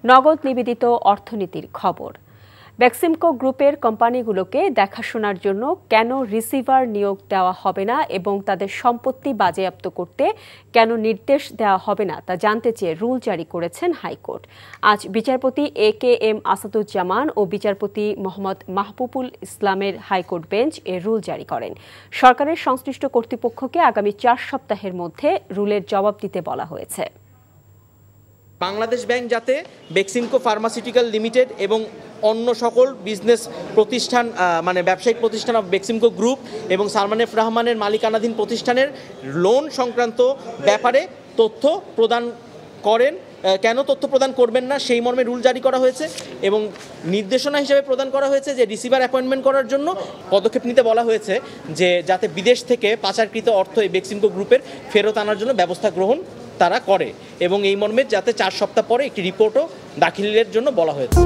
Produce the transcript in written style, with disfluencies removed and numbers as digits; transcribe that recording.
নগদ নিবেদিত অর্থনীতির খবর। বেক্সিমকো গ্রুপের কোম্পানিগুলোকে দেখাশোনার জন্য কেন রিসিভার নিয়োগ দেওয়া হবে না এবং তাদের সম্পত্তি বাজেয়াপ্ত করতে কেন নির্দেশ দেওয়া হবে না তা জানতে চেয়ে রুল জারি করেছেন হাইকোর্ট। আজ বিচারপতি AKM আসাদুজ্জামান ও বিচারপতি মোহাম্মদ মাহবুবুল ইসলামের হাইকোর্ট বেঞ্চ এ রুল জারি করেন। সরকারের সংশ্লিষ্ট কর্তৃপক্ষকে আগামী 4 সপ্তাহের মধ্যে রুলের জবাব দিতে বলা হয়েছে। বাংলাদেশ ব্যাংক যাতে বেক্সিমকো ফার্মাসিউটিক্যাল লিমিটেড এবং অন্য সকল বিজনেস প্রতিষ্ঠান মানে ব্যবসায়িক প্রতিষ্ঠান অফ বেক্সিমকো গ্রুপ এবং সালমান এফ রহমানের মালিকানাধীন প্রতিষ্ঠানের লোন সংক্রান্ত ব্যাপারে তথ্য প্রদান করেন, কেন তথ্য প্রদান করবেন না সেই মর্মে রুল জারি করা হয়েছে এবং নির্দেশনা হিসেবে প্রদান করা হয়েছে যে রিসিভার অ্যাপয়েন্টমেন্ট করার জন্য পদক্ষেপ নিতে বলা হয়েছে যে যাতে বিদেশ থেকে পাচারকৃত অর্থ এই বেক্সিমকো গ্রুপের ফেরত আনার জন্য ব্যবস্থা গ্রহণ তারা করে এবং এই মর্মে যাতে 4 সপ্তাহ পরে একটি রিপোর্টও দাখিলের জন্য বলা হয়েছে।